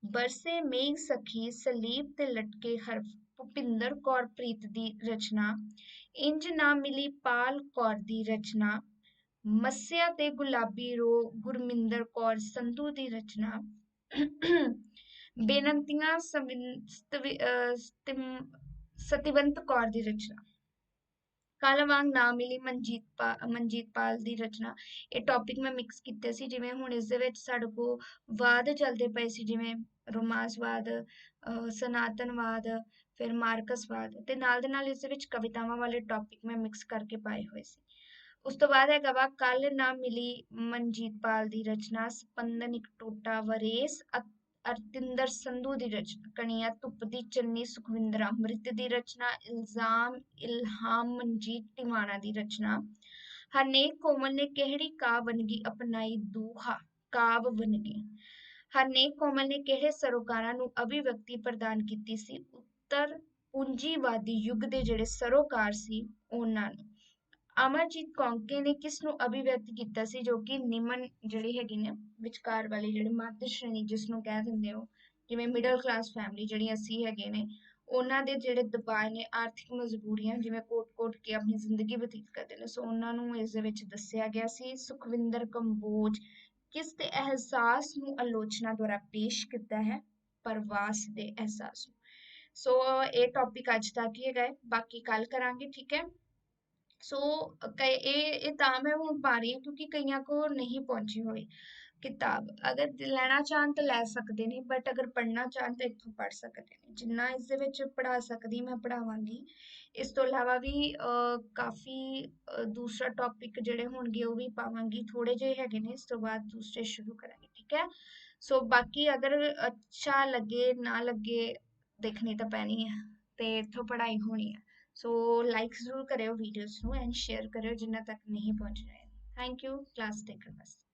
ਬਰਸੇ ਮੇਘ ਸਖੀ ਸਲੀਬ ਤੇ ਲਟਕੇ ਹਰਫ ਭੁਪਿੰਦਰ ਕੌਰ ਪ੍ਰੀਤ ਦੀ ਰਚਨਾ। ਇੰਜ ਨਾ ਮਿਲੀ ਪਾਲ ਕੌਰ ਦੀ ਰਚਨਾ। ਮੱਸਿਆ ਤੇ ਗੁਲਾਬੀ ਰੋ ਗੁਰਮਿੰਦਰ ਕੌਰ ਸੰਧੂ ਦੀ ਰਚਨਾ। ਬੇਨੰਤੀਆਂ ਸਤਿਵੰਤ ਕੌਰ ਦੀ ਰਚਨਾ। ਕੱਲ ਵਾਂਗ ਨਾ ਮਿਲੀ ਮਨਜੀਤਪਾਲ ਦੀ ਰਚਨਾ। ਇਹ ਟੌਪਿਕ ਮੈਂ ਮਿਕਸ ਕੀਤੇ ਸੀ, ਜਿਵੇਂ ਹੁਣ ਇਸ ਦੇ ਵਿੱਚ ਸਾਡੇ ਕੋਲ ਵਾਦ ਚੱਲਦੇ ਪਏ ਸੀ, ਜਿਵੇਂ ਰੋਮਾਂਸਵਾਦ, ਸਨਾਤਨਵਾਦ, ਫਿਰ ਮਾਰਕਸਵਾਦ ਤੇ ਨਾਲ ਦੇ ਨਾਲ ਇਸ ਦੇ ਵਿੱਚ ਕਵਿਤਾਵਾਂ ਵਾਲੇ ਟੌਪਿਕ ਮੈਂ ਮਿਕਸ ਕਰਕੇ ਪਾਏ ਹੋਏ ਸੀ। ਉਸ ਤੋਂ ਬਾਅਦ ਹੈਗਾ ਵਾ ਕੱਲ ਨਾ ਮਿਲੀ ਮਨਜੀਤ ਪਾਲ ਦੀ ਰਚਨਾ ਸਪੰਦਨ ਇੱਕ ਟੋਟਾ ਵਰੇਸ ਅਰਤਿੰਦਰ ਸੰਧੂ ਦੀ ਰਚਨਾ ਕਣੀਆਂ ਧੁੱਪ ਦੀ ਚੰਨੀ ਸੁਖਵਿੰਦਰ ਅੰਮ੍ਰਿਤ ਦੀ ਰਚਨਾ ਇਲਜ਼ਾਮ ਇਲਹਾਮ ਮਨਜੀਤ ਟਿਵਾਣਾ ਦੀ ਰਚਨਾ ਹਰਨੇਕ ਕੋਮਲ ਨੇ ਕਿਹੜੀ ਕਾਵ ਵੰਨਗੀ ਅਪਣਾਈ ਦੂਹਾ ਕਾਵ ਵੰਨਗੀ ਹਰਨੇਕ ਕੋਮਲ ਨੇ ਕਿਹੜੇ ਸਰੋਕਾਰਾਂ ਨੂੰ ਅਭਿਵਿਅਕਤੀ ਪ੍ਰਦਾਨ ਕੀਤੀ ਸੀ ਉੱਤਰ ਪੂੰਜੀਵਾਦੀ ਯੁੱਗ ਦੇ ਜਿਹੜੇ ਸਰੋਕਾਰ ਸੀ ਉਹਨਾਂ ਨੂੰ ਅਮਰਜੀਤ ਕੌਂਕੇ ਨੇ ਕਿਸ ਨੂੰ ਅਭਿਵਿਅਕਤ ਕੀਤਾ ਸੀ ਜੋ ਕਿ ਨਿਮਨ ਜਿਹੜੇ ਹੈਗੇ ਨੇ ਵਿਚਕਾਰ ਵਾਲੇ ਜਿਹੜੇ ਮੱਧ ਸ਼੍ਰੇਣੀ ਜਿਸ ਨੂੰ ਕਹਿ ਦਿੰਦੇ ਹੋ ਜਿਵੇਂ ਮਿਡਲ ਕਲਾਸ ਫੈਮਿਲੀ ਜਿਹੜੀ ਅਸੀਂ ਹੈਗੇ ਨੇ ਉਹਨਾਂ ਦੇ ਜਿਹੜੇ ਦਬਾਅ ਨੇ ਆਰਥਿਕ ਮਜਬੂਰੀਆਂ ਜਿਵੇਂ ਕੋਟ-ਕੋਟ ਕੇ ਆਪਣੀ ਜ਼ਿੰਦਗੀ ਬਤੀਤ ਕਰਦੇ ਨੇ ਸੋ ਉਹਨਾਂ ਨੂੰ ਇਸ ਦੇ ਵਿੱਚ ਦੱਸਿਆ ਗਿਆ ਸੀ ਸੁਖਵਿੰਦਰ ਕੰਬੋਜ ਕਿਸ ਦੇ ਅਹਿਸਾਸ ਨੂੰ ਆਲੋਚਨਾ ਦੁਆਰਾ ਪੇਸ਼ ਕੀਤਾ ਹੈ ਪ੍ਰਵਾਸ ਦੇ ਅਹਿਸਾਸ ਨੂੰ ਸੋ ਇਹ ਟੌਪਿਕ ਅੱਜ ਤੱਕ ਹੀ ਹੈਗਾ ਹੈ ਬਾਕੀ ਕੱਲ ਕਰਾਂਗੇ ਠੀਕ ਹੈ ਸੋ ਇਹ ਤਾਂ ਮੈਂ ਹੁਣ ਪਾ ਰਹੀ ਹਾਂ ਕਿਉਂਕਿ ਕਈਆਂ ਕੋਲ ਨਹੀਂ ਪਹੁੰਚੀ ਹੋਈ ਕਿਤਾਬ ਅਗਰ ਲੈਣਾ ਚਾਹਣ ਤਾਂ ਲੈ ਸਕਦੇ ਨੇ ਬਟ ਅਗਰ ਪੜ੍ਹਨਾ ਚਾਹਣ ਤਾਂ ਇੱਥੋਂ ਪੜ੍ਹ ਸਕਦੇ ਨੇ ਜਿੰਨਾ ਇਸ ਦੇ ਵਿੱਚ ਪੜ੍ਹਾ ਸਕਦੀ ਮੈਂ ਪੜ੍ਹਾਵਾਂਗੀ ਇਸ ਤੋਂ ਇਲਾਵਾ ਵੀ ਕਾਫੀ ਦੂਸਰਾ ਟੌਪਿਕ ਜਿਹੜੇ ਹੋਣਗੇ ਉਹ ਵੀ ਪਾਵਾਂਗੀ ਥੋੜੇ ਜਿਹੇ ਹੈਗੇ ਨੇ ਇਸ ਤੋਂ ਬਾਅਦ ਦੂਸਰੇ ਸ਼ੁਰੂ ਕਰਾਂਗੇ ਠੀਕ ਹੈ ਸੋ ਬਾਕੀ ਅਗਰ ਅੱਛਾ ਲੱਗੇ ਨਾ ਲੱਗੇ ਦੇਖਣੀ ਤਾਂ ਪੈਣੀ ਹੈ ਤੇ ਇੱਥੋਂ ਪੜ੍ਹਾਈ ਹੋਣੀ ਹੈ ਸੋ ਲਾਈਕ ਜ਼ਰੂਰ ਕਰਿਓ ਵੀਡੀਓਜ਼ ਨੂੰ ਐਂਡ ਸ਼ੇਅਰ ਕਰਿਓ ਜਿੰਨਾ ਤੱਕ ਨਹੀਂ ਪਹੁੰਚ ਰਹੇ ਥੈਂਕ ਯੂ ਕਲਾਸ ਦੇਖਣ ਵਾਸਤੇ